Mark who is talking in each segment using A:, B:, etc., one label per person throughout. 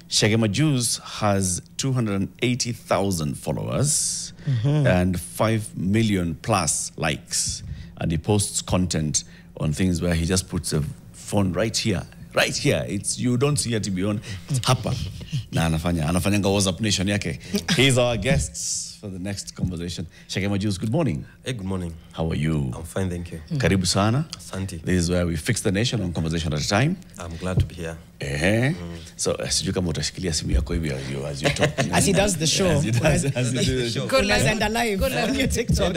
A: Chege Majuice has 280,000 followers and 5 million plus likes. And he posts content on things where he just puts a phone right here. Right here. You don't see it beyond. It's hapa. Na anafanya WhatsApp nation yake. He's our guest for the next conversation. Chege Majuice, good morning.
B: Hey, good morning.
A: How are you?
B: I'm fine, thank you.
A: Karibu sana.
B: Asante.
A: This is where we fix the nation on conversation at a time.
B: I'm glad to be here.
A: So, sijui kama utashikilia simu yako hivi as you talk.
C: As he does the show.
A: As he does the show.
C: Good live. And alive. Good on your TikTok.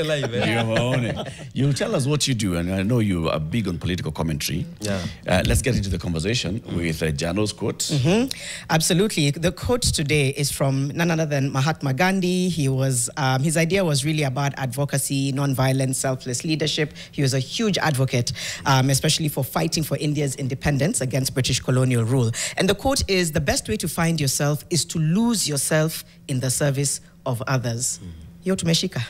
A: You tell us what you do, and I know you are big on political commentary.
B: Yeah.
A: Let's get into the conversation with Jano's quote.
C: Absolutely. The quote today is from none other than Mahatma Gandhi. He was, his idea was really about advocacy, non-violent, selfless leadership. He was a huge advocate, especially for fighting for India's independence against British colonial rule. And the quote is, the best way to find yourself is to lose yourself in the service of others. Yo tumeshika.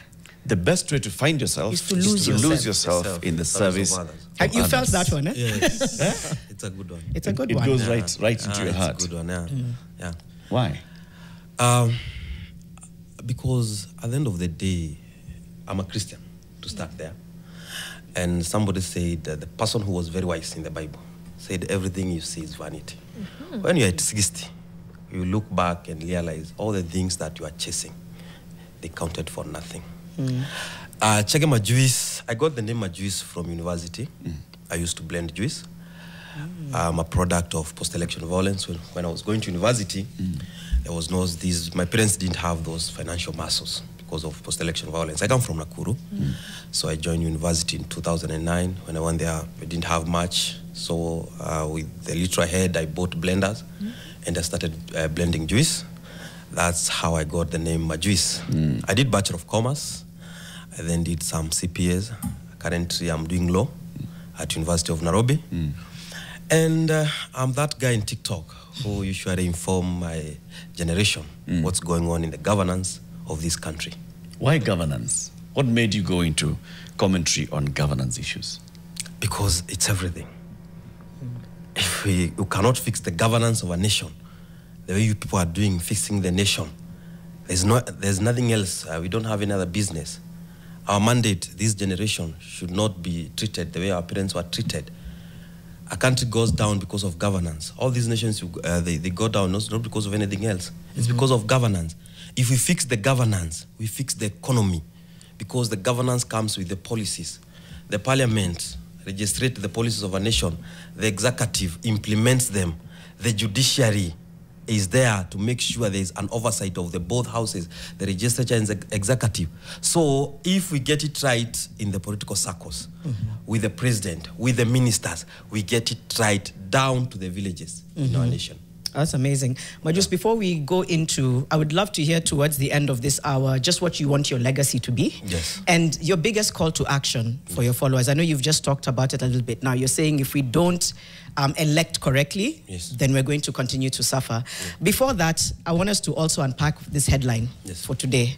A: The best way to find yourself
C: is to lose
A: yourself in the service of others.
C: You felt that one, eh?
B: Yes. It's a good one.
C: It's a good one.
A: It goes right into your heart.
B: It's a good one, yeah. Yeah.
A: Why?
B: Because at the end of the day, I'm a Christian, to start there. And somebody said that the person who was very wise in the Bible said everything you see is vanity. When you're at 60, you look back and realize all the things that you are chasing, they counted for nothing. Chege Majuice, I got the name Majuice from university. I used to blend juice. I'm a product of post-election violence. When I was going to university, there was no my parents didn't have those financial muscles because of post-election violence. I come from Nakuru, so I joined university in 2009. When I went there, I didn't have much. So with the little I had, I bought blenders, and I started blending juice. That's how I got the name Majuice. I did Bachelor of Commerce. I then did some CPAs. Currently, I'm doing law at University of Nairobi. And I'm that guy in TikTok who usually inform my generation what's going on in the governance of this country.
A: Why governance? What made you go into commentary on governance issues? Because
B: it's everything. If we cannot fix the governance of a nation, the way you people are doing, fixing the nation, there's nothing else. We don't have any other business. Our mandate, this generation, should not be treated the way our parents were treated. A country goes down because of governance. All these nations, they go down not because of anything else. It's because of governance. If we fix the governance, we fix the economy, because the governance comes with the policies. The parliament registrates the policies of a nation. The executive implements them. The judiciary is there to make sure there is an oversight of the both houses, the legislature and the executive. So if we get it right in the political circles, with the president, with the ministers, we get it right down to the villages in our nation.
C: That's amazing. But just before we go into, I would love to hear towards the end of this hour just what you want your legacy to be.
B: Yes.
C: And your biggest call to action for your followers. I know you've just talked about it a little bit now. You're saying if we don't elect correctly, then we're going to continue to suffer. Before that, I want us to also unpack this headline for today.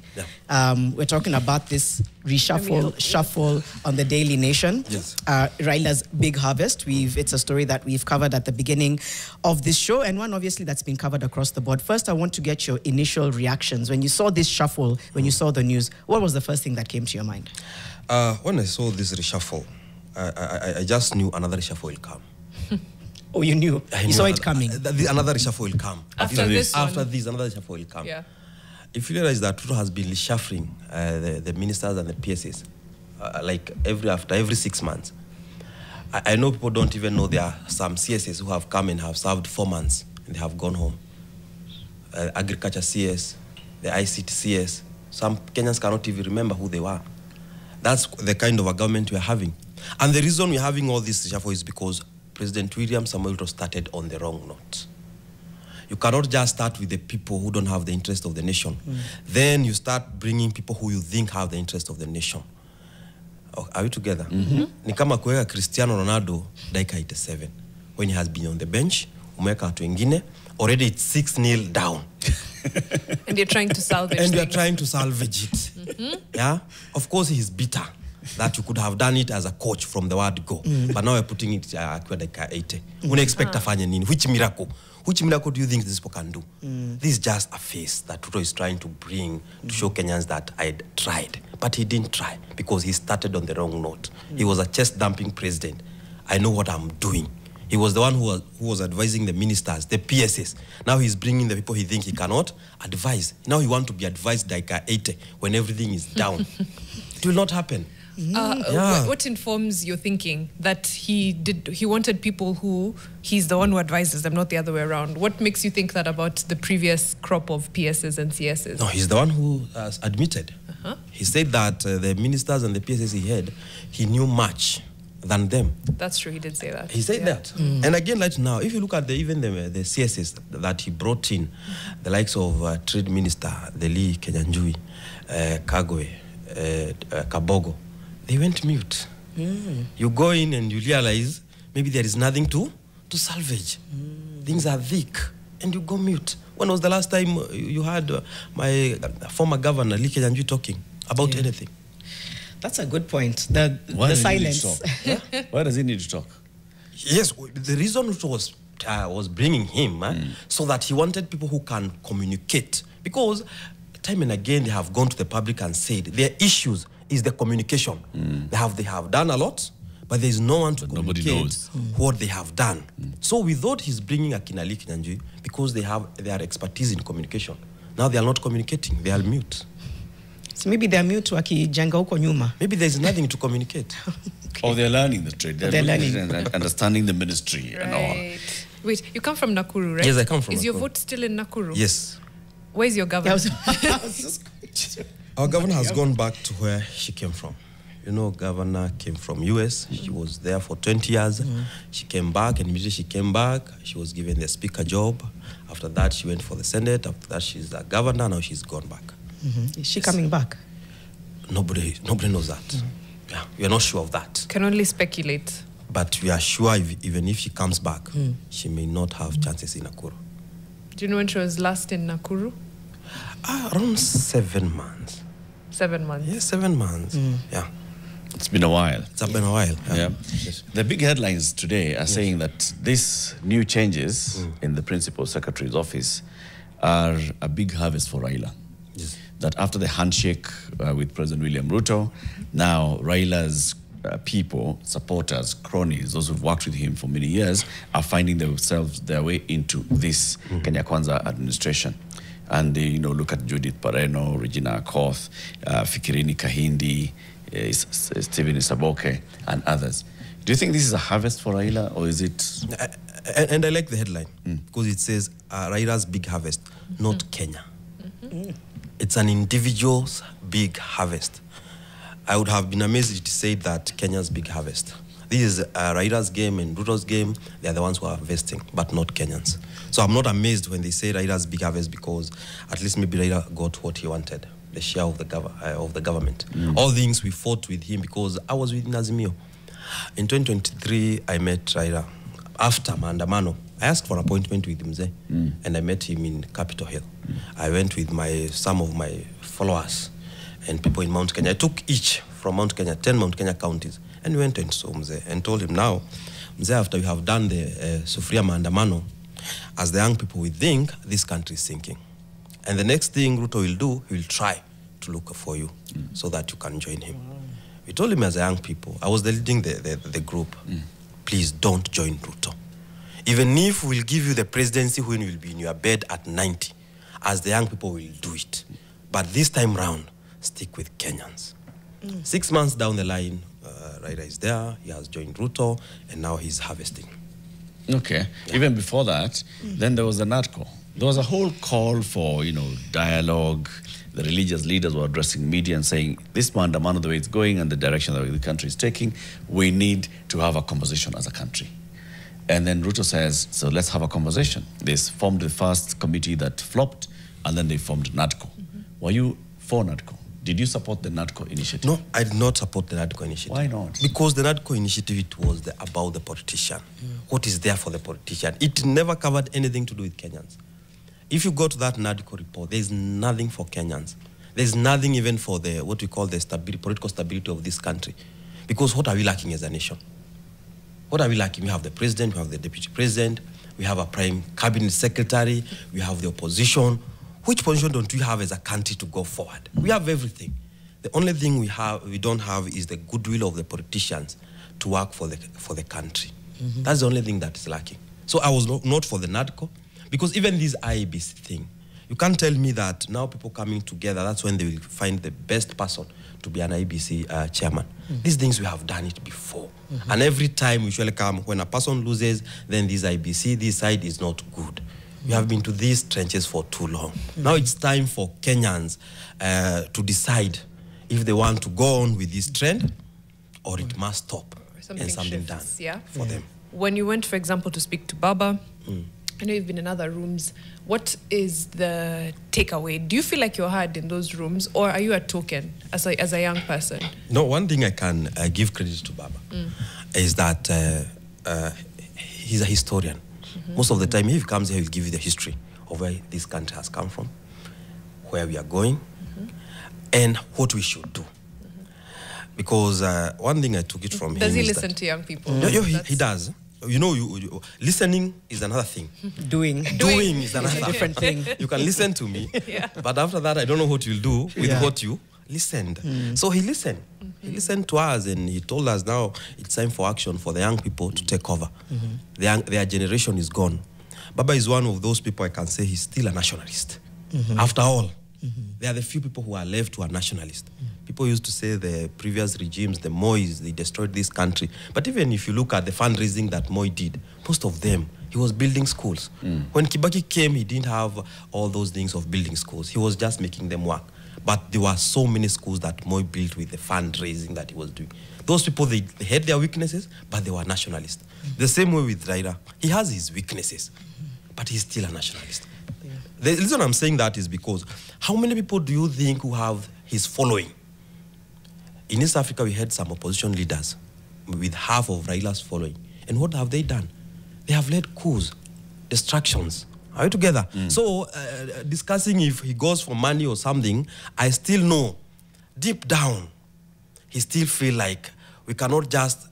C: We're talking about this shuffle on the Daily Nation. Raila's big harvest. It's a story that we've covered at the beginning of this show, and one obviously that's been covered across the board. First, I want to get your initial reactions. When you saw this shuffle, when you saw the news, what was the first thing that came to your mind?
B: When I saw this reshuffle, I just knew another reshuffle will come.
C: Oh, you knew? You saw it coming?
B: Another reshuffle will come.
D: After this,
B: another reshuffle will come. Yeah. If you realize that Ruto has been reshuffling the ministers and the PSs, after every 6 months. I know people don't even know there are some CSs who have come and have served 4 months and they have gone home. Agriculture CS, the ICT CS, some Kenyans cannot even remember who they were. That's the kind of a government we're having. And the reason we're having all this reshuffle is because President William Samoei Ruto started on the wrong note. You cannot just start with the people who don't have the interest of the nation. Then you start bringing people who you think have the interest of the nation. Are we together? Ni kama kuweka Cristiano Ronaldo dakika 87 when he has been on the bench, umeweka watu wengine, already it's 6-0 down.
D: And you're trying to salvage
B: And you're trying to salvage it. Yeah? Of course he's bitter that you could have done it as a coach from the word go. But now we're putting it dakika 80. Una expect afanye nini? Which miracle? Which miracle do you think these people can do? This is just a face that Ruto is trying to bring to show Kenyans that I tried. But he didn't try because he started on the wrong note. He was a chest-dumping president. I know what I'm doing. He was the one who was advising the ministers, the PSS. Now he's bringing the people he thinks he cannot advise. Now he wants to be advised like a 80 when everything is down. It will not happen.
D: What informs your thinking that he wanted people who he's the one who advises them, not the other way around? What makes you think that about the previous crop of PSs and CSs?
B: No, he's the one who admitted. He said that the ministers and the PSs he had, he knew much than them.
D: That's true, he did say that.
B: He said that. And again, right now, if you look at even the CSs that he brought in, the likes of Trade Minister, the Lee Kenyanjui, Kagwe, Kabogo, they went mute. You go in and you realize maybe there is nothing to salvage. Things are thick and you go mute. When was the last time you had my former governor, Lee Kenyanjui, talking about anything?
C: That's a good point. The silence.
A: Why does he need to talk?
B: Yes, the reason it was bringing him so that he wanted people who can communicate. Because time and again they have gone to the public and said their issues is the communication. They have done a lot, but there is no one to communicate what they have done. So we thought he's bringing Akina Lee Kenyanjui because they are expertise in communication. Now they are not communicating, they are mute.
C: So maybe they're mute wakijenga huko nyuma.
B: Maybe there's nothing to communicate.
A: Or they're learning the trade. They're learning and understanding the ministry and all.
D: Wait, you come from Nakuru, right?
B: Yes, I come from Nakuru.
D: Is your vote still in Nakuru?
B: Yes.
D: Where's your governor?
B: Our governor has gone back to where she came from. You know, governor came from US. She was there for 20 years. She came back, and immediately she came back, she was given the speaker job. After that, she went for the Senate. After that, she's a governor. Now she's gone back.
C: Is she coming back?
B: Nobody knows that. Yeah, we are not sure of that.
D: Can only speculate.
B: But we are sure even if she comes back, she may not have chances in Nakuru.
D: Do you know when she was last in Nakuru?
B: Around 7 months.
D: 7 months?
B: Yes, 7 months. Yeah.
A: It's been a while.
B: It's been a while.
A: Yeah. Yes. The big headlines today are saying that these new changes in the Principal Secretary's office are a big harvest for Raila.
B: Yes.
A: That after the handshake with President William Ruto, now Raila's people, supporters, cronies, those who've worked with him for many years, are finding themselves their way into this Kenya Kwanza administration. And they, look at Judith Pareno, Regina Akoth, Fikirini Kahindi, Stephen Isaboke, and others. Do you think this is a harvest for Raila, or is it?
B: And I like the headline because it says Raila's big harvest, not Kenya. It's an individual's big harvest. I would have been amazed to say that Kenya's big harvest. This is Raila's game and Ruto's game. They are the ones who are harvesting, but not Kenyans. So I'm not amazed when they say Raila's big harvest because at least maybe Raila got what he wanted, the share of the government. All things we fought with him because I was with Nazimio. In 2023, I met Raila after Maandamano. I asked for an appointment with Mzee, and I met him in Capitol Hill. I went with some of my followers and people in Mount Kenya. I took each from Mount Kenya, 10 Mount Kenya counties, and we went and saw Mzee and told him, now, Mzee, after you have done the Sufuria Maandamano, as the young people, we think this country is sinking. And the next thing Ruto will do, he will try to look for you so that you can join him. We told him as a young people, I was leading the group, please don't join Ruto. Even if we'll give you the presidency when you'll be in your bed at 90, as the young people will do it. But this time round, stick with Kenyans. 6 months down the line, Raila is there, he has joined Ruto, and now he's harvesting.
A: Okay. Yeah. Even before that, then there was the NADCO. There was a whole call for, dialogue. The religious leaders were addressing media and saying, this Maandamano, the way it's going and the direction that the country is taking, we need to have a conversation as a country. And then Ruto says, so let's have a conversation. They formed the first committee that flopped, and then they formed NADCO. Were you for NADCO? Did you support the NADCO initiative?
B: No, I did not support the NADCO initiative.
A: Why not?
B: Because the NADCO initiative, it was about the politician. What is there for the politician? It never covered anything to do with Kenyans. If you go to that NADCO report, there's nothing for Kenyans. There's nothing even for what we call the political stability of this country. Because what are we lacking as a nation? What are we lacking? We have the president, we have the deputy president, we have a prime cabinet secretary, we have the opposition. Which position don't we have as a country to go forward? We have everything. The only thing we don't have is the goodwill of the politicians to work for the country. That's the only thing that is lacking. So I was not for the NADCO, because even this IEBC thing, you can't tell me that now people coming together, that's when they will find the best person to be an IEBC chairman. These things we have done it before. And every time we usually come, when a person loses, then this IEBC, this side is not good. We have been to these trenches for too long. Now it's time for Kenyans to decide if they want to go on with this trend or it must stop and something
D: shifts,
B: done for them.
D: When you went, for example, to speak to Baba, I know you've been in other rooms. What is the takeaway? Do you feel like you're heard in those rooms, or are you a token as a young person?
B: No, one thing I can give credit to Baba is that he's a historian. Most of the time, if he comes here, he'll give you the history of where this country has come from, where we are going, and what we should do. Because one thing I took it from him.
D: Does he listen to young people?
B: He does. You know, listening is another thing.
C: Doing
B: is another
C: different thing.
B: You can listen to me, but after that, I don't know what you'll do with what you listened. So he listened. He listened to us, and he told us now it's time for action for the young people to take over. Their generation is gone. Baba is one of those people I can say he's still a nationalist. After all, there are the few people who are left who are nationalists. People used to say the previous regimes, the Mois, they destroyed this country. But even if you look at the fundraising that Moi did, most of them, he was building schools. When Kibaki came, he didn't have all those things of building schools. He was just making them work. But there were so many schools that Moi built with the fundraising that he was doing. Those people, they had their weaknesses, but they were nationalists. The same way with Raila. He has his weaknesses, but he's still a nationalist. The reason I'm saying that is because how many people do you think who have his following? In East Africa, we had some opposition leaders with half of Raila's following. And what have they done? They have led coups, distractions. Are we together? So discussing if he goes for money or something, I still know, deep down, he still feel like we cannot just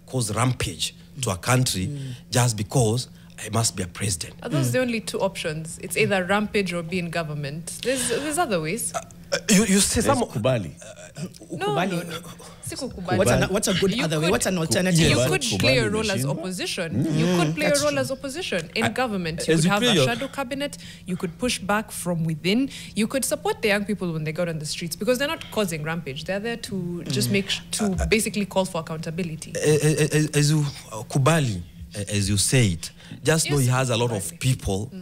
B: cause rampage to a country just because I must be a president.
D: Are those the only two options? It's either rampage or be in government. There's other ways.
B: You say some
A: Kubali.
D: No.
C: What's a good other way? What's an alternative?
D: You could play a role as opposition. You could play a role as opposition in government. You could have a shadow cabinet. You could push back from within. You could support the young people when they go on the streets, because they're not causing rampage. They're there to just basically call for accountability.
B: As you Kubali, as you say it, just know he has a lot of people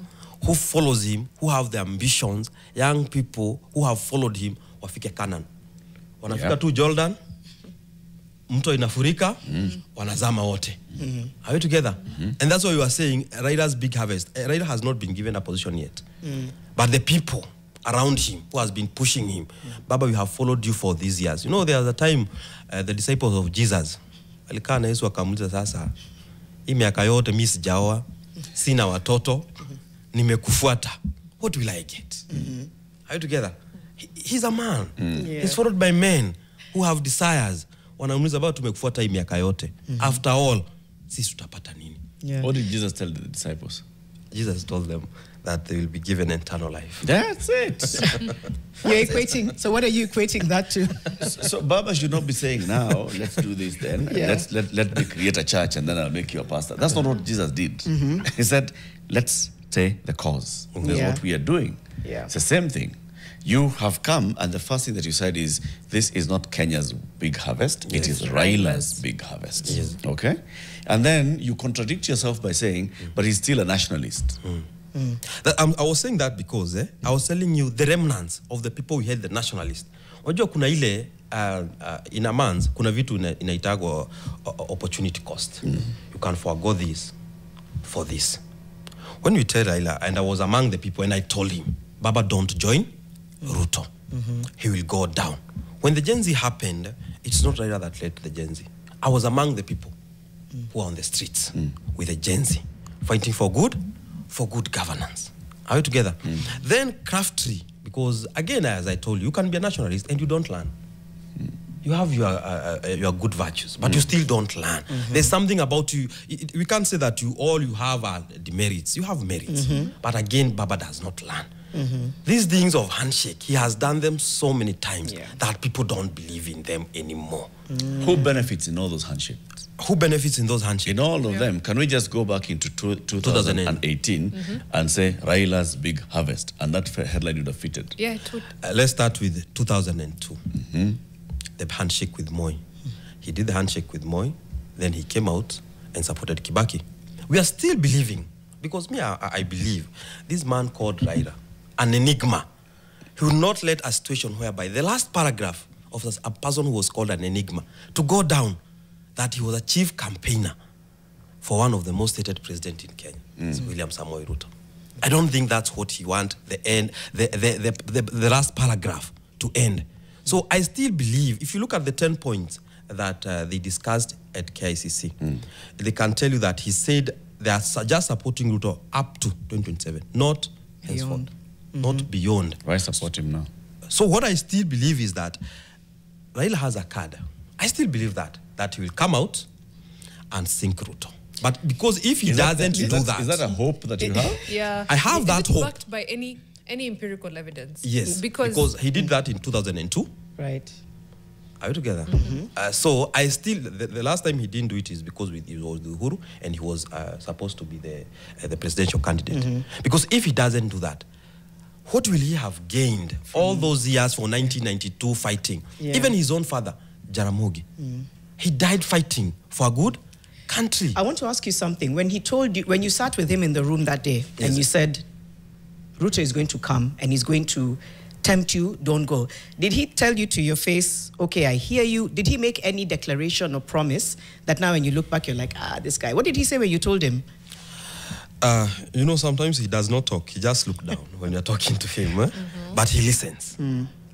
B: who follows him, who have the ambitions, young people who have followed him, wafike Canaan. Wanafika tu Jordan, mto inafurika, wanazama wote. Are we together? And that's why we were saying Raila's big harvest. Raila has not been given a position yet. But the people around him who has been pushing him, Baba, we have followed you for these years. You know, there was a time the disciples of Jesus, alikaa na Yesu akamuuliza, sasa hii miaka yote mimi sijaoa, sina watoto, nimekufuata. What will I get? Are you together? He's a man. He's followed by men who have desires. Wanamuuliza about tumekufuata hii miaka yote. After all, sisi tutapata nini?
A: What did Jesus tell the disciples?
B: Jesus told them that they will be given eternal life.
A: That's it.
C: You're equating. So what are you equating that to?
A: So Baba should not be saying now, let's do this then. Let me create a church and then I'll make you a pastor. That's not what Jesus did. He said, let's say the cause. That's what we are doing. It's the same thing. You have come, and the first thing that you said is, this is not Kenya's big harvest, it is Raila's big harvest. Okay? And then you contradict yourself by saying, but he's still a nationalist.
B: I was saying that because I was telling you the remnants of the people we had, the nationalists. Wajua kuna ile in a man's, kuna vitu inaitagwa opportunity cost. You can forego this for this. When we tell Raila, and I was among the people, and I told him, Baba, don't join Ruto. He will go down. When the Gen Z happened, it's not Raila that led to the Gen Z. I was among the people who are on the streets with the Gen Z, fighting for good governance. Are we together? Then craftly, because again, as I told you, you can be a nationalist and you don't learn. You have your good virtues, but you still don't learn. There's something about you. We can't say that all you have are demerits. You have merits. But again, Baba does not learn. These things of handshake, he has done them so many times that people don't believe in them anymore.
A: Who benefits in all those handshakes?
B: Who benefits in those handshakes?
A: In all of them. Can we just go back into 2018 and say Raila's big harvest? And that headline would have fitted.
D: Yeah, it would.
B: Let's start with 2002. The handshake with Moi. He did the handshake with Moi, then he came out and supported Kibaki. We are still believing, because I believe this man called Raila an enigma. He will not let a situation whereby the last paragraph of a person who was called an enigma to go down, that he was a chief campaigner for one of the most hated presidents in Kenya, William Samoei Ruto. I don't think that's what he wants the last paragraph to end. So I still believe, if you look at the 10 points that they discussed at KICC, they can tell you that he said they are just supporting Ruto up to 2027, not henceforth, not beyond.
A: Why support him now?
B: So what I still believe is that Raila has a card. I still believe that he will come out and sink Ruto. But because if he doesn't do that...
A: Is that a hope that you have?
D: Yeah.
B: I have that hope.
D: Backed by any empirical evidence?
B: Yes, because he did that in 2002.
C: Right.
B: Are we together? So I still, the last time he didn't do it is because he was with Uhuru and he was supposed to be the presidential candidate. Because if he doesn't do that, what will he have gained all those years for 1992 fighting? Even his own father, Jaramogi, he died fighting for a good country.
C: I want to ask you something. When he told you, when you sat with him in the room that day, and you said, Ruto is going to come and he's going to tempt you, don't go. Did he tell you to your face, okay, I hear you? Did he make any declaration or promise that now when you look back, you're like, this guy? What did he say when you told him?
B: You know, sometimes he does not talk. He just looks down when you're talking to him. But he listens.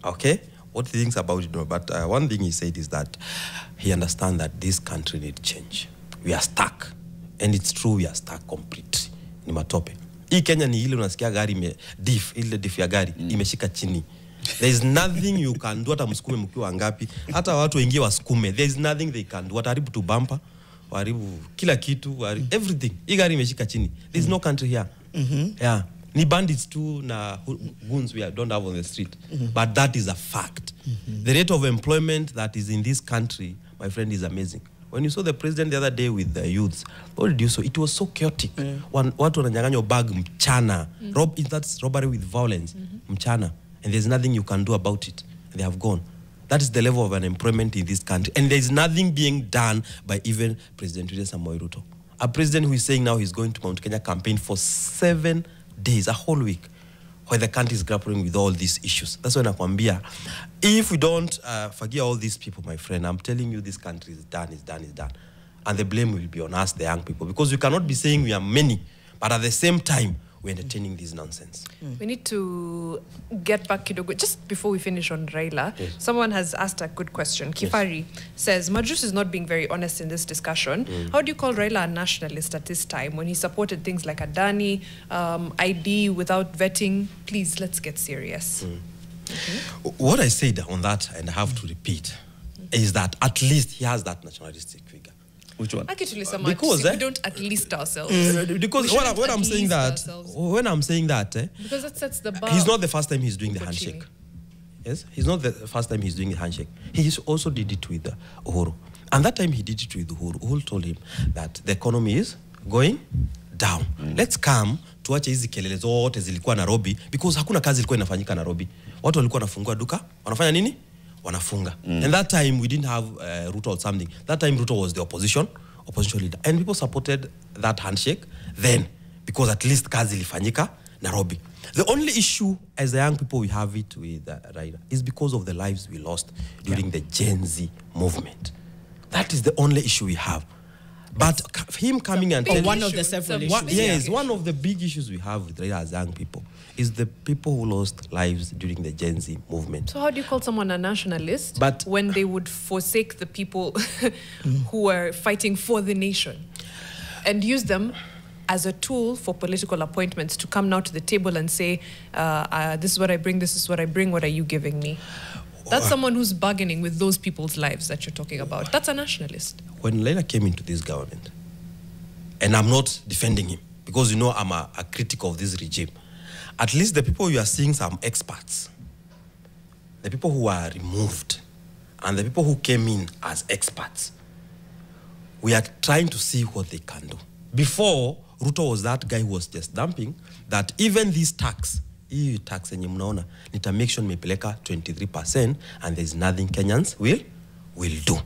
B: Okay? What he thinks about it, no. But one thing he said is that he understands that this country needs change. We are stuck. And it's true, we are stuck completely. Ni matope. Hii Kenya ni ile unasikia gari ile diff ya gari imeshika chini. There is nothing you can do. Hata msukume mkiwa ngapi, hata watu wengine wasukume. There is nothing they can do. Wataharibu tu bumper, waharibu kila kitu, everything. Hii gari imeshika chini. There is no country here. Yeah. Ni bandits too na goons we don't have on the street. But that is a fact. The rate of employment that is in this country, my friend, is amazing. When you saw the president the other day with the youths, what did you see? It was so chaotic. Watu wananyang'anywa bag mchana. That's robbery with violence. Mchana. And there's nothing you can do about it. They have gone. That is the level of unemployment in this country. And there's nothing being done by even President William Samoei Ruto. A president who is saying now he's going to Mount Kenya campaign for 7 days, a whole week, where the country is grappling with all these issues. That's when nakwambia, if we don't forgive all these people, my friend, I'm telling you, this country is done, is done, is done. And the blame will be on us, the young people, because we cannot be saying we are many, but at the same time, we're entertaining this nonsense.
D: We need to get back, Kidogo. Just before we finish on Raila, someone has asked a good question. Kifari says, Majuice is not being very honest in this discussion. How do you call Raila a nationalist at this time when he supported things like Adani, ID without vetting? Please, let's get serious.
B: What I said on that, and I have to repeat, is that at least he has that nationalistic figure.
A: Which one?
D: Because we don't at least ourselves.
B: Because when I'm saying that,
D: because that sets the bar.
B: He's not the first time he's doing the handshake. Yes, he's not the first time he's doing the handshake. He also did it with Uhuru, and that time he did it with Uhuru told him that the economy is going down. Let's come tuache hizi kelele zote zilikuwa Nairobi, because hakuna kazi ilikuwa inafanyika Nairobi. Watu walikuwa wanafungua duka, wanafanya nini? Wanafunga. And that time we didn't have Ruto or something. That time Ruto was the opposition leader, and people supported that handshake then, because at least kazi ilifanyika Nairobi. The only issue as the young people we have it with Raila is because of the lives we lost during the Gen Z movement. That is the only issue we have. But him coming and telling...
C: one of the several issues.
B: Yes, one of the big issues we have with Raila as young people is the people who lost lives during the Gen Z movement.
D: So how do you call someone a nationalist when they would forsake the people who were fighting for the nation and use them as a tool for political appointments to come now to the table and say, this is what I bring, this is what I bring, what are you giving me? That's someone who's bargaining with those people's lives that you're talking about. That's a nationalist.
B: When Raila came into this government, and I'm not defending him, because you know I'm a critic of this regime, at least the people you are seeing some experts, the people who are removed, and the people who came in as experts, we are trying to see what they can do. Before, Ruto was that guy who was just dumping that even this tax, EU tax yenye mnaona, nita make sure nimepeleka 23% and there's nothing Kenyans will do.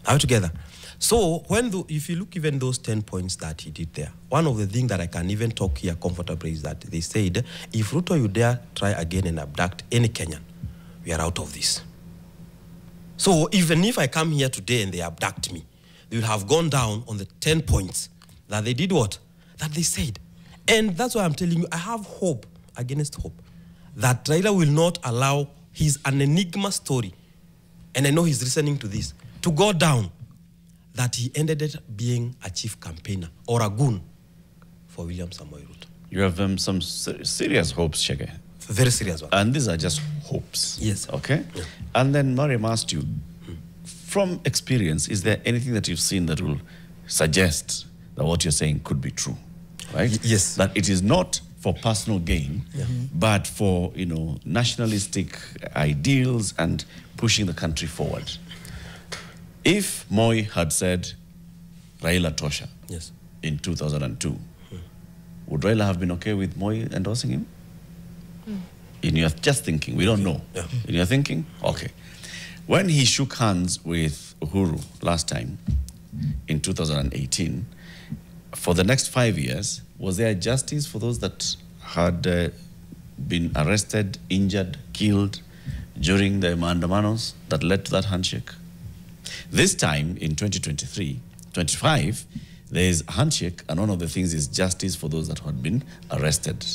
B: Are we together? So if you look even those 10 points that he did there, one of the things that I can even talk here comfortably is that they said, if Ruto you dare try again and abduct any Kenyan, we are out of this. So even if I come here today and they abduct me, they will have gone down on the 10 points that they did what? That they said. And that's why I'm telling you, I have hope against hope that Raila will not allow an enigma story, and I know he's listening to this, to go down, that he ended up being a chief campaigner or a goon for William Samoei Ruto.
A: You have some serious hopes, Chege.
B: Very serious one.
A: And these are just hopes.
B: Yes.
A: Okay?
B: Yeah.
A: And then Mariam asked you, from experience, is there anything that you've seen that will suggest that what you're saying could be true? Right?
B: Yes.
A: That it is not for personal gain, but for, nationalistic ideals and pushing the country forward. If Moi had said Raila Tosha in 2002, would Raila have been okay with Moi endorsing him? In your just thinking, we don't know.
B: Yeah.
A: In your thinking? Okay. When he shook hands with Uhuru last time, in 2018, for the next 5 years, was there justice for those that had been arrested, injured, killed during the maandamanos that led to that handshake? This time, in 2023-25, there is a handshake, and one of the things is justice for those that had been arrested,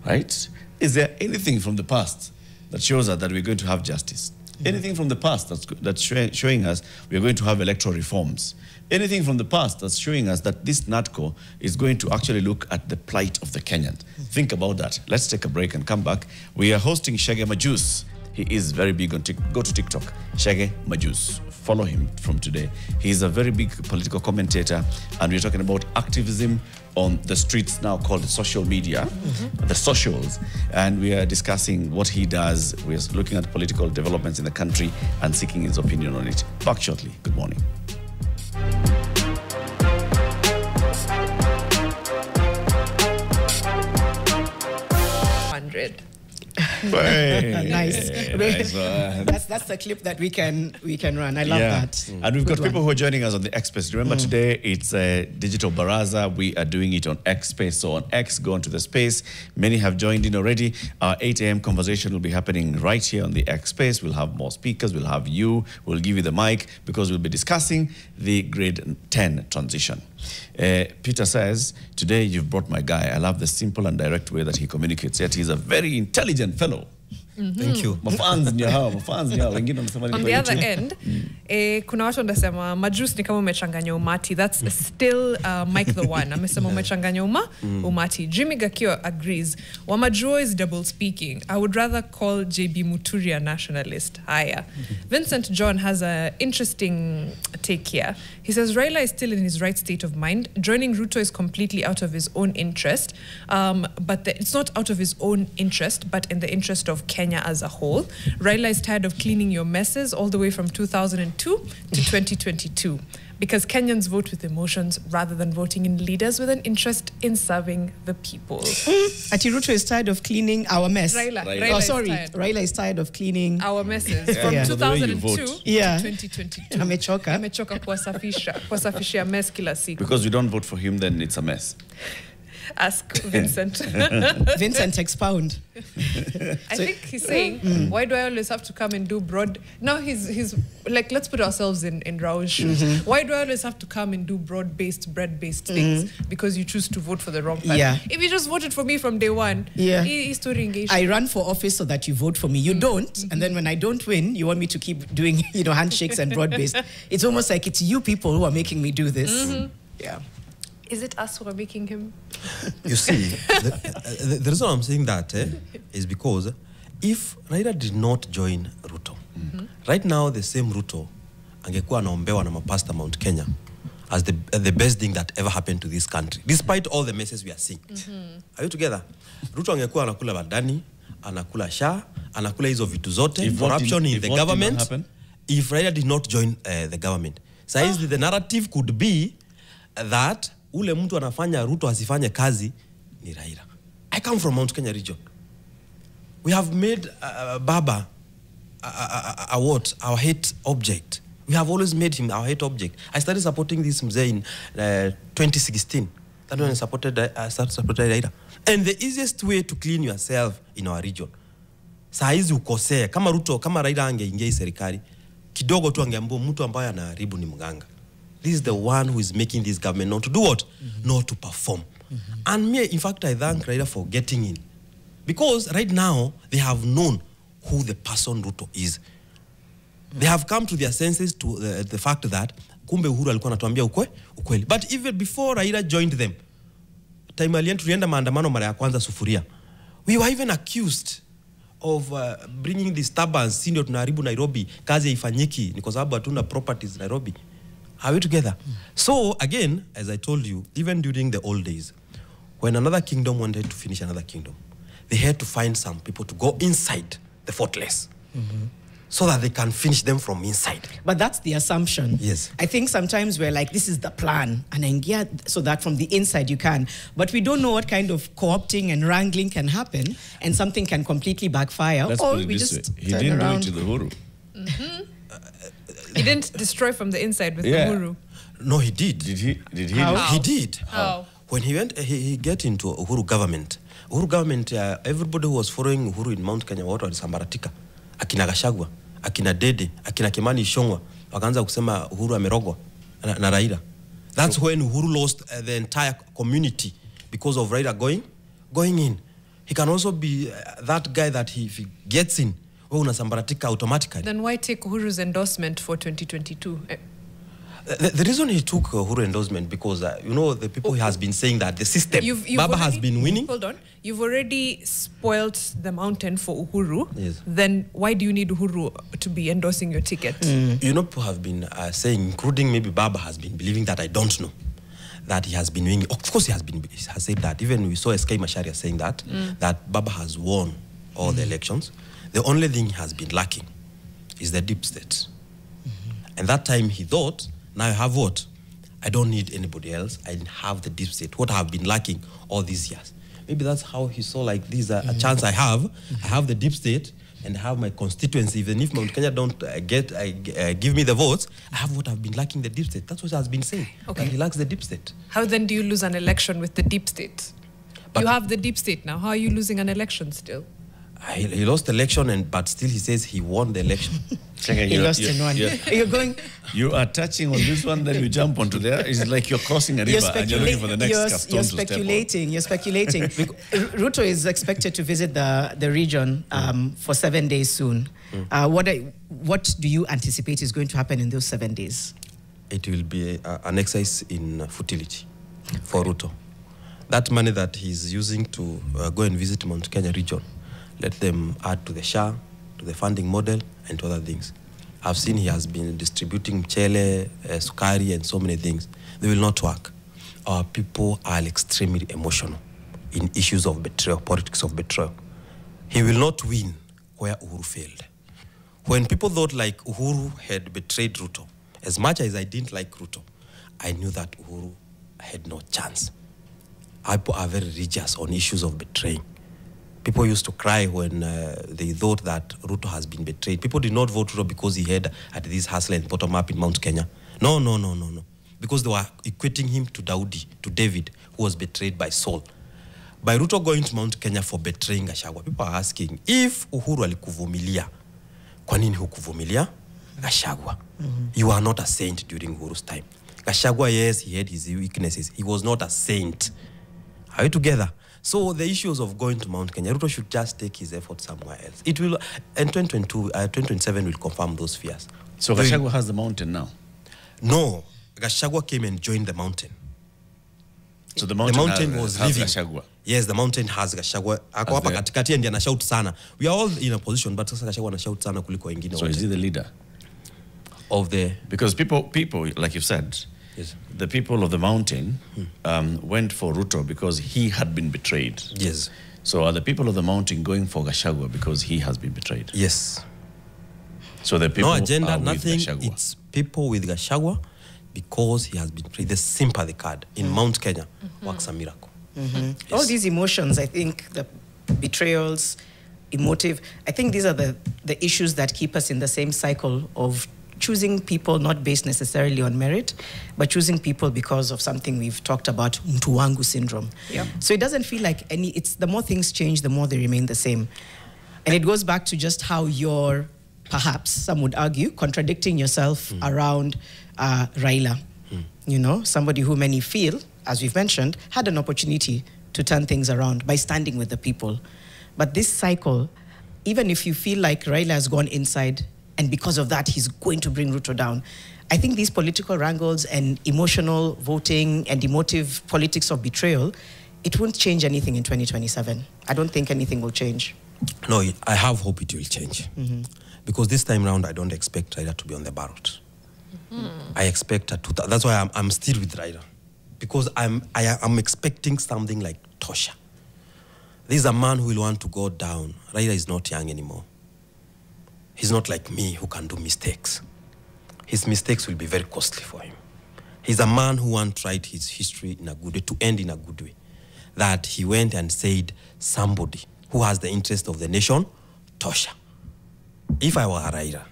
A: right? Is there anything from the past that shows us that we're going to have justice? Anything from the past that's showing us we're going to have electoral reforms? Anything from the past that's showing us that this NATCO is going to actually look at the plight of the Kenyans? Think about that. Let's take a break and come back. We are hosting Chege Majuice. He is very big on TikTok. Go to TikTok, Chege Majuice. Follow him from today. He's a very big political commentator, and we're talking about activism on the streets now called social media, the socials, and we are discussing what he does. We're looking at political developments in the country and seeking his opinion on it. Back shortly. Good morning.
C: Nice. That's the clip that we can run. I love that.
A: And we've got people who are joining us on the X Space. Remember today it's a digital baraza. We are doing it on X Space. So on X, go onto the space. Many have joined in already. Our 8 a.m. conversation will be happening right here on the X Space. We'll have more speakers. We'll have you. We'll give you the mic because we'll be discussing the grade 10 transition. Peter says, today you've brought my guy. I love the simple and direct way that he communicates. Yet he's a very intelligent fellow.
B: Thank you.
D: On the other end, kuna watu wanasema Majuice ni kama umechanganya umati. That's still Mike the One. Amesema umechanganya umati. Jimmy Gakio agrees. Wamajua is double speaking. I would rather call JB Muturi a nationalist. Higher. Vincent John has an interesting take here. He says Raila is still in his right state of mind. Joining Ruto is completely out of his own interest. But it's not out of his own interest, but in the interest of Kenya as a whole. Raila is tired of cleaning your messes all the way from 2002 to 2022 because Kenyans vote with emotions rather than voting in leaders with an interest in serving the people.
C: Ati Ruto is tired of cleaning our mess.
D: Raila
C: Raila is tired of cleaning
D: our messes from 2002 to 2022. Amechoka kuwasafisha mess kila siku.
A: Because we don't vote for him, then it's a mess.
D: Ask Vincent.
C: Vincent, expound.
D: I think he's saying, why do I always have to come and do broad? Now he's like, let's put ourselves in Raul's shoes. Why do I always have to come and do broad-based, bread-based things? Because you choose to vote for the wrong person.
C: Yeah.
D: If you just voted for me from day one, he's too engaged.
C: I run for office so that you vote for me. You don't, and then when I don't win, you want me to keep doing, handshakes and broad-based. It's almost like it's you people who are making me do this. Yeah.
D: Is it us who are making him?
B: You see, the reason I'm saying that is because if Raila did not join Ruto, Right now, the same Ruto angekuwa anaombewa na mapasta Mount Kenya as the best thing that ever happened to this country, despite all the messes we are seeing. Are you together? Ruto angekuwa anakula badani, anakula sha, anakula hizo vitu zote, corruption in the government. If Raila did not join the government. Saizi the narrative could be that ule mtu anafanya Ruto asifanye kazi ni Raila. I come from Mount Kenya region. We have made Baba our hate object. We have always made him our hate object. I started supporting this mzee in 2016. That's when I started supporting Raila. And the easiest way to clean yourself in our region. Saizi ukosea. Kama Ruto, kama Raila angeingia serikali, kidogo tu angeambiwa mtu ambaye anaharibu ni mganga. This is the one who is making this government not to do what? Not to perform. And me, in fact, I thank Raila for getting in. Because right now, they have known who the person Ruto is. They have come to their senses to the fact that kumbe Uhuru alikuwa anatuambia ukweli. But even before Raila joined them, time alien tulienda maandamano mara ya kwanza Sufuria. We were even accused of bringing disturbance, ndio tunaharibu Nairobi, kazi haifanyiki ni kwa sababu hatuna properties Nairobi. Are we together? So again, as I told you, even during the old days, when another kingdom wanted to finish another kingdom, they had to find some people to go inside the fortress so that they can finish them from inside.
C: But that's the assumption.
B: Yes.
C: I think sometimes we're like, this is the plan, so that from the inside you can. But we don't know what kind of co-opting and wrangling can happen, and something can completely backfire.
A: Let's
C: or
A: put it
C: we
A: this
C: just
A: way. He didn't do it to the Uhuru.
D: He didn't destroy from the inside with the Uhuru.
B: No, he did.
A: Did he?
C: How?
B: He did.
D: How?
B: When he went, he get into Uhuru government. Uhuru government, everybody who was following Uhuru in Mount Kenya, watu walisambaratika. Akina Gachagua, akina Dede, akina Kimani Ichung'wah, wakaanza kusema Uhuru amerogwa na Raila. That's when Uhuru lost the entire community because of Raila going in. He can also be that guy that if he gets in, unasambaratika automatically.
D: Then why take Uhuru's endorsement for 2022?
B: The reason he took Uhuru endorsement because, you know, the people he has been saying that the system, Baba has been winning.
D: Hold on. You've already spoiled the mountain for Uhuru.
B: Yes.
D: Then why do you need Uhuru to be endorsing your ticket?
B: You know, people have been saying, including maybe Baba has been believing that I don't know, that he has been winning. Of course he has said that. Even we saw SK Macharia saying that, that Baba has won all the elections. The only thing he has been lacking is the deep state. And that time he thought, now I have what? I don't need anybody else. I have the deep state. What I have been lacking all these years. Maybe that's how he saw like this a chance I have. I have the deep state and I have my constituency. Even if Mount Kenya don't give me the votes, I have what I've been lacking, the deep state. That's what he has been saying. Okay. He lacks the deep state.
D: How then do you lose an election with the deep state? But you have the deep state now. How are you losing an election still?
B: He lost the election, but still he says he won the election.
C: He lost in one. You're going.
A: You are touching on this one, then you jump onto there. It's like you're crossing a river and you're looking for the next
C: You're speculating. You're speculating. Ruto is expected to visit the region for 7 days soon. What do you anticipate is going to happen in those 7 days?
B: It will be an exercise in futility for Ruto. That money that he's using to go and visit Mount Kenya region, let them add to the SHA, to the funding model, and to other things. I've seen he has been distributing Chege, Sukari, and so many things. They will not work. Our people are extremely emotional in issues of betrayal, politics of betrayal. He will not win where Uhuru failed. When people thought like Uhuru had betrayed Ruto, as much as I didn't like Ruto, I knew that Uhuru had no chance. People are very religious on issues of betraying. People used to cry when they thought that Ruto has been betrayed. People did not vote Ruto because he had at this hustle and bottom up in Mount Kenya. No. Because they were equating him to David, who was betrayed by Saul. By Ruto going to Mount Kenya for betraying Gachagua, people are asking, if Uhuru alikuvumilia, kwa nini hukuvumilia Gachagua? You are not a saint during Uhuru's time. Gachagua, yes, he had his weaknesses. He was not a saint. Are we together? So the issues of going to Mount Kenya, Ruto should just take his effort somewhere else. It will, and 2027 will confirm those fears.
A: So Gachagua has the mountain now?
B: No, Gachagua came and joined the mountain.
A: So the mountain
B: was leaving.
A: Gachagua?
B: Yes, the mountain has Gachagua. Ako hapa katikati ndiye ana shout sana. We are all in a position, but sasa Gachagua ana shout sana kuliko wengine wote.
A: So is he the leader
B: of the?
A: Because people, like you said, yes, the people of the mountain went for Ruto because he had been betrayed.
B: Yes.
A: So are the people of the mountain going for Gachagua because he has been betrayed?
B: Yes.
A: So the people
B: no agenda,
A: are
B: nothing.
A: With Gachagua.
B: It's people with Gachagua because he has been betrayed. The sympathy card in Mount Kenya works a miracle. Yes.
C: All these emotions, I think, the betrayals, emotive, I think these are the issues that keep us in the same cycle of choosing people not based necessarily on merit, but choosing people because of something we've talked about, mtu wangu syndrome.
D: Yeah.
C: So it doesn't feel like it's the more things change, the more they remain the same. And it goes back to just how you're, perhaps some would argue, contradicting yourself around Raila. You know, somebody who many feel, as we've mentioned, had an opportunity to turn things around by standing with the people. But this cycle, even if you feel like Raila has gone inside, and because of that, he's going to bring Ruto down, I think these political wrangles and emotional voting and emotive politics of betrayal, it won't change anything in 2027. I don't think anything will change.
B: No, I have hope it will change. Because this time round, I don't expect Raila to be on the ballot. I expect that's why I'm still with Raila. Because I'm expecting something like Tosha. This is a man who will want to go down. Raila is not young anymore. He's not like me who can do mistakes. His mistakes will be very costly for him. He's a man who wants to write his history in a good way, to end in a good way. That he went and said, somebody who has the interest of the nation, Tosha. If I were Raila,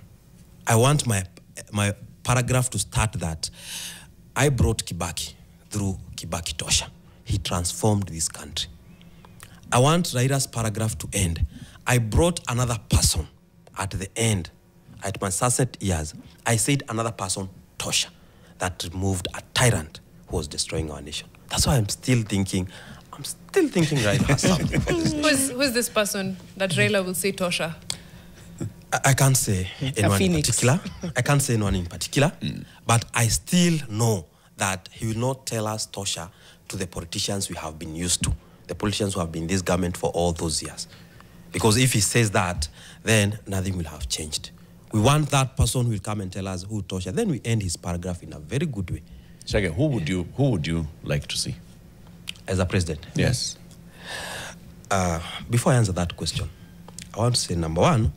B: I want my paragraph to start that I brought Kibaki through Kibaki Tosha. He transformed this country. I want Raila's paragraph to end. I brought another person at the end. At my sunset years, I said another person, Tosha, that removed a tyrant who was destroying our nation. That's why I'm still thinking Raila has something for this.
D: Who's this person that Raila will say Tosha?
B: I can't say anyone in particular. I can't say anyone in particular, but I still know that he will not tell us Tosha to the politicians we have been used to, the politicians who have been in this government for all those years. Because if he says that, then nothing will have changed. We want that person who will come and tell us who Tosha. Then we end his paragraph in a very good way.
A: Chege, who would you like to see
B: as a president?
A: Yes.
B: Before I answer that question, I want to say, number one,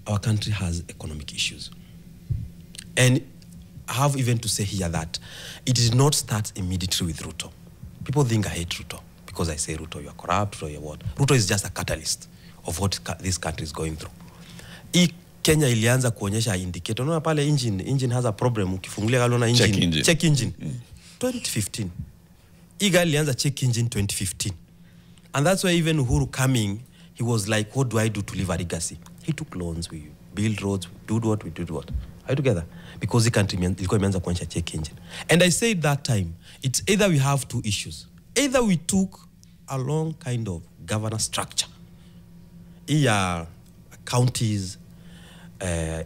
B: our country has economic issues. And I have even to say here that it did not start immediately with Ruto. People think I hate Ruto because I say, Ruto, you are corrupt, or you're what. Ruto is just a catalyst of what this country is going through. Kenya ilianza kuonyesha indicator. Unaona pale engine has a problem. Ukifungulia gari unaona engine. Check engine. 2015. Gari ilianza check engine 2015. And that's why even Uhuru coming, he was like, what do I do to leave a legacy? He took loans, we build roads, we did what? Are you together? Because the country ilikuwa imeanza kuonyesha check engine. And I said that time, it's either we have two issues. Either we took a long kind of governance structure. Counties,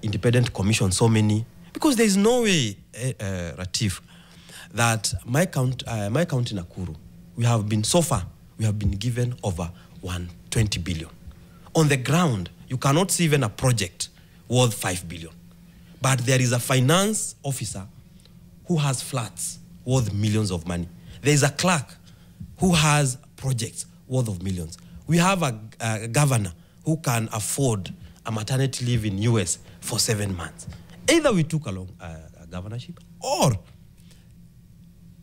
B: independent commission, so many. Because there is no way, Ratif, that my county Nakuru, we have been given over 120 billion. On the ground, you cannot see even a project worth 5 billion. But there is a finance officer who has flats worth millions of money. There is a clerk who has projects worth of millions. We have a governor who can afford a maternity leave in US for 7 months. Either we took along a governorship, or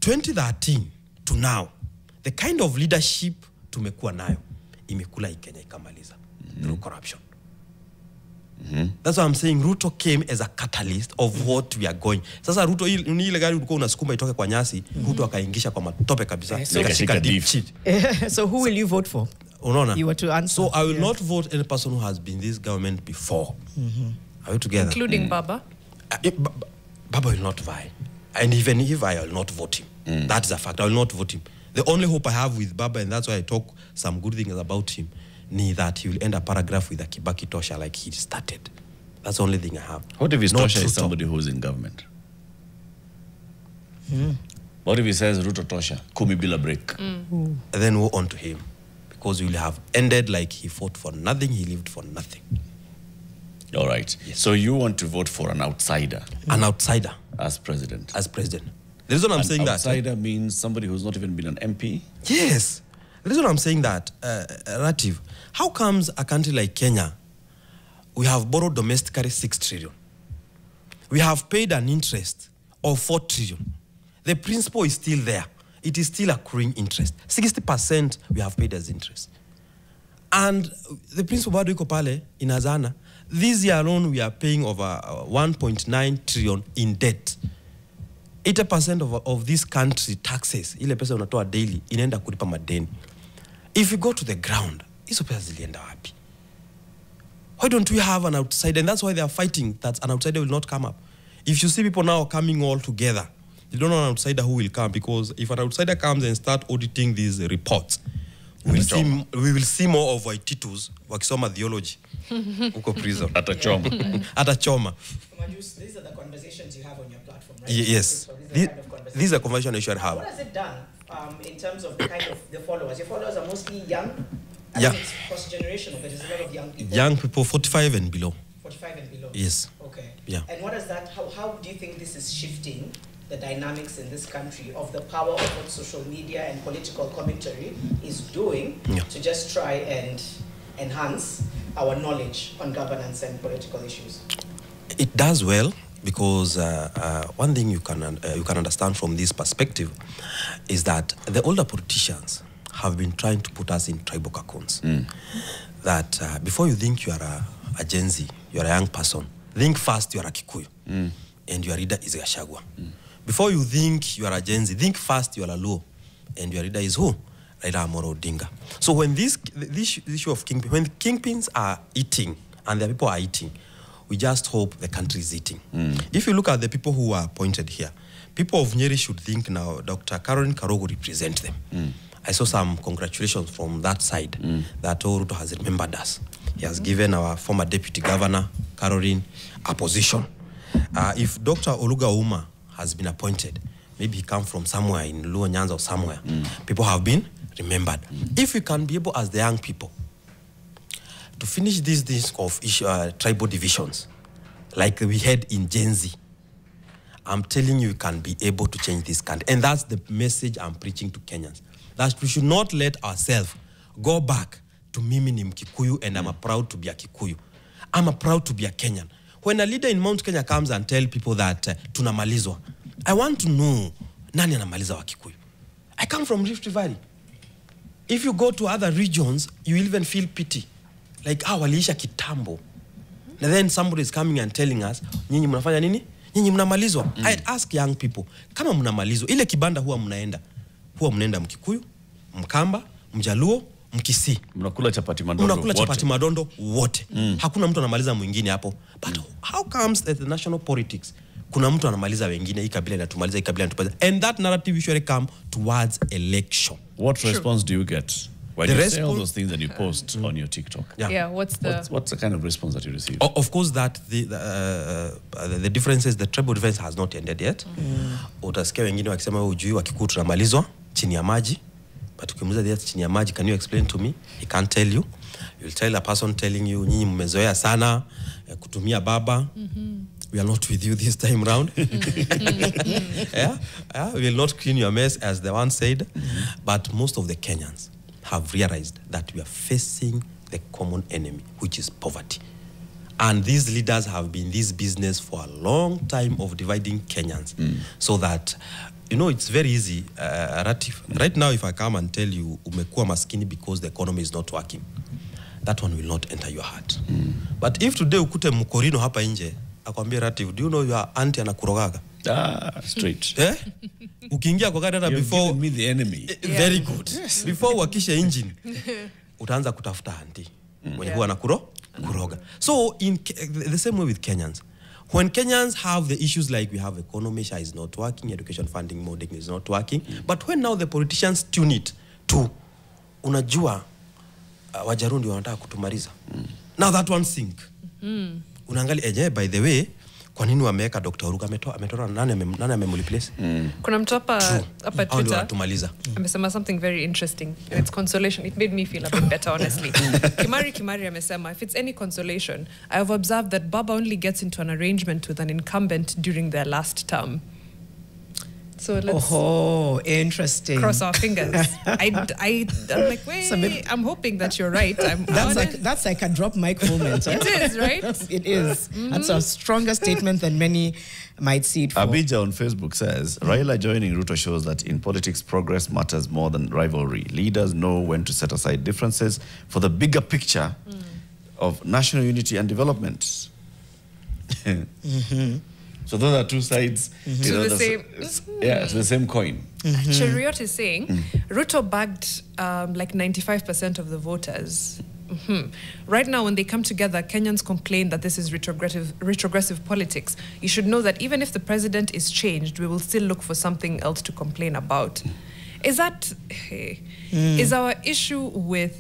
B: 2013 to now, the kind of leadership tumekuwa nayo imekula Kenya ikamaliza through corruption. That's why I'm saying Ruto came as a catalyst of what we are going. Sasa Ruto ile gari ulikuwa unasukuma itoke kwa nyasi, Ruto akaingisha kwa matope kabisa.
C: So who will you vote for?
B: Unaona?
C: You were to answer.
B: So I will not vote any person who has been in this government before. Are we together?
D: Including Baba?
B: Baba will not vie. And even if I will not vote him, that is a fact. I will not vote him. The only hope I have with Baba, and that's why I talk some good things about him, is that he will end a paragraph with a Kibaki Tosha like he started. That's the only thing I have.
A: What if his Tosha is somebody who's in government? What if he says Ruto tosha, kumi bila break?
B: And then woe on to him, because we will have ended like he fought for nothing, he lived for nothing.
A: All right. Yes. So you want to vote for an outsider?
B: An outsider.
A: As president?
B: As president. The reason I'm saying that...
A: outsider means somebody who's not even been an MP?
B: Yes. The reason I'm saying that, Rativ, how comes a country like Kenya, we have borrowed domestically 6 trillion. We have paid an interest of 4 trillion. The principal is still there. It is still accruing interest. 60% we have paid as interest. And the principal bado iko pale in Azana. This year alone, we are paying over 1.9 trillion in debt. 80% of this country taxes, ile pesa unatoa daily, inaenda kulipa madeni. If you go to the ground, hizo pesa zilienda wapi? Why don't we have an outsider? And that's why they are fighting that an outsider will not come up. If you see people now coming all together, you don't know an outsider who will come, because if an outsider comes and start auditing these reports, we will see more of Waititus wakisoma theology uko prison
A: at a choma.
B: At a choma.
C: Majuice, these are the conversations you have on your platform, right?
B: Yes. These are conversations you should have.
C: What has it done in terms of the kind of the followers? Your followers are mostly young.
B: Yeah.
C: It's cross-generational, but there's a lot of young people.
B: Young people, 45 and below.
C: 45 and below.
B: Yes.
C: Okay.
B: Yeah.
C: And what is that? How do you think this is shifting the dynamics in this country of the power of what social media and political commentary is doing to just try and enhance our knowledge on governance and political issues?
B: It does well, because one thing you can understand from this perspective is that the older politicians have been trying to put us in tribal cocoons. That before you think you are a Gen Z, you are a young person, think first you are a Kikuyu, and your leader is Gachagua. Before you think you are a Gen Z, think first you are a Luo, and your leader is who? Raila Amolo Odinga. So when this issue of kingpin, when kingpins are eating and the people are eating, we just hope the country is eating. If you look at the people who are appointed here, people of Nyeri should think now Dr. Caroline Karogo represent them. I saw some congratulations from that side that Ruto has remembered us. He has given our former deputy governor, Caroline, a position. If Dr. Oluga Uma has been appointed, maybe he comes from somewhere in Luo Nyanza or somewhere, people have been remembered. If we can be able, as the young people, to finish this of tribal divisions, like we had in Gen Z, I'm telling you, we can be able to change this country. And that's the message I'm preaching to Kenyans. That we should not let ourselves go back to mimi ni Mkikuyu and I'm proud to be a Kikuyu. I'm proud to be a Kenyan. When a leader in Mount Kenya comes and tell people that tunamalizwa, I want to know nani anamaliza wa Kikuyu. I come from Rift Valley. If you go to other regions, you will even feel pity. Like, waliisha kitambo. And then somebody is coming and telling us, nyinyi mnafanya nini? Nyinyi mnamalizwa. I ask young people, kama mnamalizwa, ile kibanda huwa mnaenda Mkikuyu, Mkamba, Mjaluo, Mkisi.
A: Mnakula chapati madondo.
B: Mnakula chapati madondo wote. Hakuna mtu anamaliza mwingine hapo. But how comes that the national politics, kuna mtu anamaliza wengine, hii kabila inatumaliza, hii kabila inatumaliza. And that narrative usually come towards election.
A: What response do you get? When you say all those things that you post on your TikTok?
D: Yeah, what's
A: the kind of response that you receive?
B: Of course, that the differences, the tribal difference has not ended yet. Utasikia wengine wakisema ujui Wakikuyu tunamalizwa chini ya maji. But ukimuuliza that chini ya maji, can you explain to me? He can't tell you. You'll tell a person telling you, nyinyi mmezoea sana kutumia baba. We are not with you this time round. We will not clean your mess, as the one said. But most of the Kenyans have realized that we are facing the common enemy, which is poverty. And these leaders have been in this business for a long time of dividing Kenyans. So that, you know, it's very easy. Right now, if I come and tell you, umekuwa maskini because the economy is not working, that one will not enter your heart. But if today ukute mkorino hapa nje, akwambia Ratif, do you know your auntie anakurogaga?
A: Straight.
B: Ukiingia kwa gari before
A: me the enemy.
B: Very good. Yes. Before wakisha engine, utaanza kutafuta auntie mwenye huwa anakuroga. So the same way with Kenyans. When Kenyans have the issues like we have economy is not working, education funding model is not working, but when now the politicians tune it to unajua Wajarundi wanataka kutumaliza. Now that one sink. Unaangalia by the way, Kwa nini wameweka Dr. Oruga ametoa nani amemreplace?
D: Kuna mtu hapa Twitter
B: tumaliza.
D: Amesema something very interesting. It's consolation. It made me feel a bit better, honestly. Kimari amesema, if it's any consolation, I have observed that Baba only gets into an arrangement with an incumbent during their last term. So let's
C: interesting.
D: Cross our fingers. I'm like, wait, I'm hoping that you're right.
C: That's like a drop mic moment.
D: It is, right?
C: It is. That's a stronger statement than many might see it for.
A: Abija on Facebook says, Raila joining Ruto shows that in politics, progress matters more than rivalry. Leaders know when to set aside differences for the bigger picture of national unity and development. So those are two sides, you know, to the same coin.
D: Cheriot is saying, Ruto bagged like 95% of the voters. Right now, when they come together, Kenyans complain that this is retrogressive politics. You should know that even if the president is changed, we will still look for something else to complain about. Is our issue with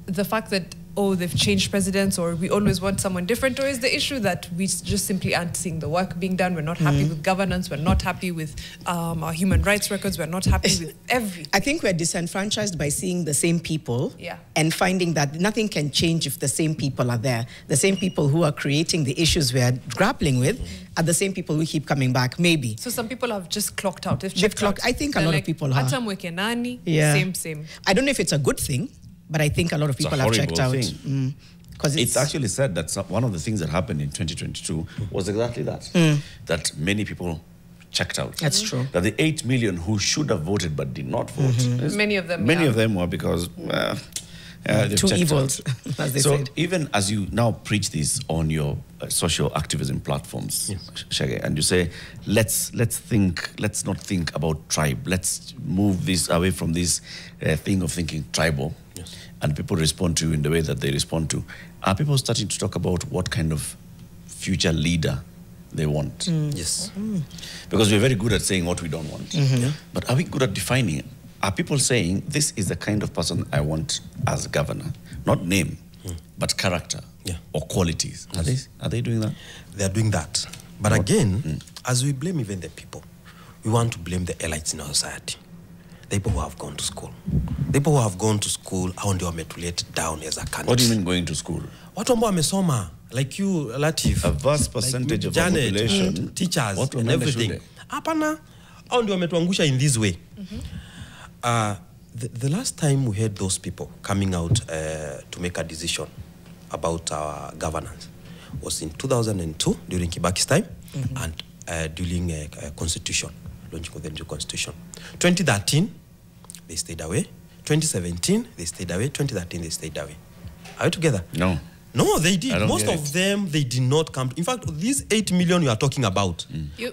D: the fact that they've changed presidents, or we always want someone different, or is the issue that we just simply aren't seeing the work being done? We're not happy with governance, we're not happy with our human rights records, we're not happy with everything.
C: I think we're disenfranchised by seeing the same people and finding that nothing can change if the same people are there. The same people who are creating the issues we're grappling with are the same people who keep coming back, maybe.
D: So some people have just clocked out.
C: They've clocked. I think a lot of people have.
D: Same.
C: I don't know if it's a good thing, but I think a lot of people have checked out.
A: Because it's actually said that one of the things that happened in 2022 was exactly that. That many people checked out.
C: That's true.
A: That the 8 million who should have voted but did not vote.
D: Many of them
A: were because
C: two evils, as they said.
A: Even as you now preach this on your social activism platforms, Chege, and you say, let's not think about tribe. Let's move this away from this thing of thinking tribal. And people respond to you in the way that they respond to. Are people starting to talk about what kind of future leader they want?
B: Yes.
A: Because we're very good at saying what we don't want. But are we good at defining it? Are people saying, this is the kind of person I want as governor? Not name, but character or qualities. Are they doing that?
B: They are doing that. But again, as we blame even the people, we want to blame the elites in our society. The people who have gone to school. The people who have gone to school, how they are metilated down as a country.
A: What do you mean going to school?
B: Watu ambao wamesoma, like you, Latif.
A: A vast percentage of the population.
B: Teachers and everything. Hapana, how ndio wametuangusha in this way. The last time we had those people coming out to make a decision about our governance was in 2002 during Kibaki's time and during a constitution, launching of the new constitution. 2013, they stayed away. 2017, they stayed away. 2013, they stayed away. Are we together?
A: No.
B: No, they did. Most of them, they did not come. In fact, these 8 million you are talking about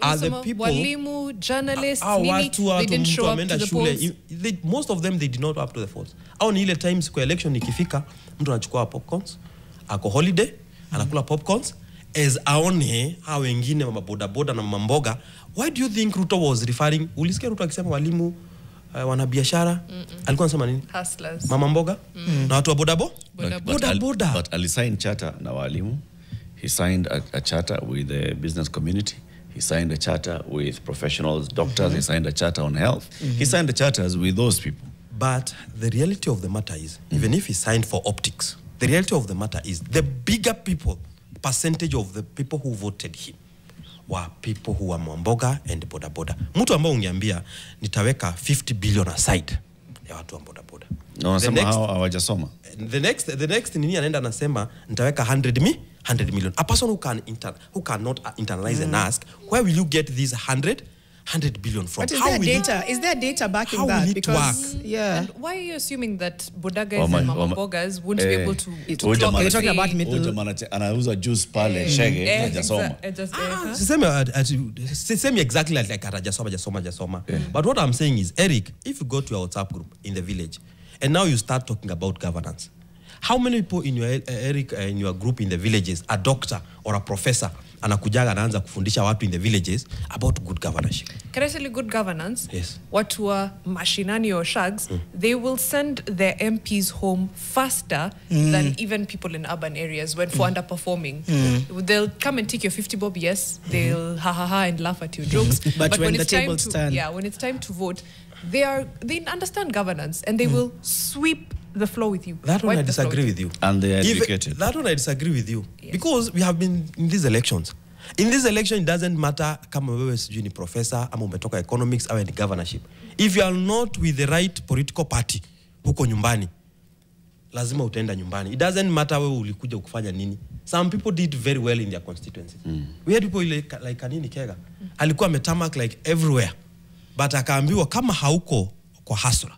B: are the people...
D: Walimu, journalists, they didn't show up to the polls.
B: Most of them, they did not go up to the polls. Au ni ile times kwa election ikifika, mtu anachukua popcorns, ako holiday, anakula popcorns, as aone hao wengine mabodaboda na mamboga. Why do you think Ruto was referring? Ulisikia Ruto akisema walimu, wanabiashara, alikuwa anasema nini?
D: Hustlers.
B: Mama mboga na watu wa bodaboda.
A: But alisign charter na walimu. He signed a charter with the business community. He signed a charter with professionals, doctors. He signed a charter on health. He signed the charters with those people.
B: But the reality of the matter is, even if he signed for optics, the reality of the matter is the bigger percentage of the people who voted him were people who were mamboga and bodaboda. Mtu ambao ungeambia nitaweka 50 billion aside ya watu wa bodaboda.
A: No, nasema hao hawajasoma.
B: The next nini anaenda anasema nitaweka 100 million. A person who cannot internalize and ask, where will you get these 100 billion from?
C: But is there data backing that?
B: How will it work?
C: Yeah.
D: And why are you assuming that bodagas and mamabogas won't be able to clock?
C: You're talking about middle.
A: Anauza juice pale Chege hajasoma.
B: Same exactly like hajasoma. But what I'm saying is, Eric, if you go to your WhatsApp group in the village and now you start talking about governance, how many people in your in your group in the villages, a doctor or a professor, anakujaga anaanza kufundisha watu in the villages about good governorship.
D: Can I tell you good governance?
B: Yes.
D: Watu wa mashinani or shags, they will send their MPs home faster than even people in urban areas when for underperforming. They'll come and take your 50 bob, yes. They'll ha and laugh at your jokes.
C: But when the tables turn,
D: when it's time to vote, they understand governance and they will sweep the floor with you.
B: That one I disagree with you.
A: And they are educated.
B: That one I disagree with you. Yes. Because we have been in these elections. In this election, it doesn't matter kama wewe sijui ni professor ama umetoka economics ama ni governorship. If you are not with the right political party huko nyumbani, lazima utaenda nyumbani. It doesn't matter wewe ulikuja kufanya nini. Some people did very well in their constituencies. We had people like Kanini Chege. Alikuwa ametamak like everywhere. But akaambiwa kama hauko kwa hasra,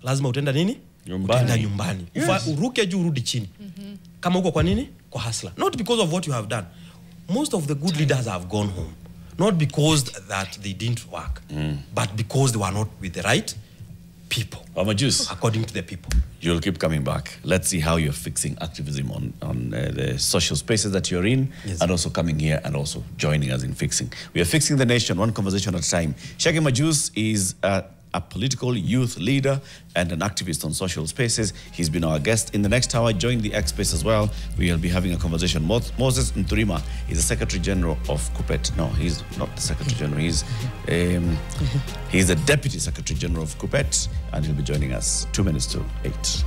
B: lazima utaenda nini? Utaenda nyumbani. Yes. Uruke juu urudi chini. Kama uko kwa nini? Kwa hasla. Not because of what you have done. Most of the good leaders have gone home. Not because that they didn't work, but because they were not with the right people.
A: Majuice,
B: according to the people.
A: You'll keep coming back. Let's see how you're fixing activism on the social spaces that you're in, and also coming here and also joining us in fixing. We are fixing the nation, one conversation at a time. Chege Majuice is a political youth leader and an activist on social spaces. He's been our guest. In the next hour, join the X Space as well. We'll be having a conversation. Moses Nturima is the Secretary General of KUPPET. No, he's not the Secretary General. He's the Deputy Secretary General of KUPPET, and he'll be joining us 2 minutes to 8.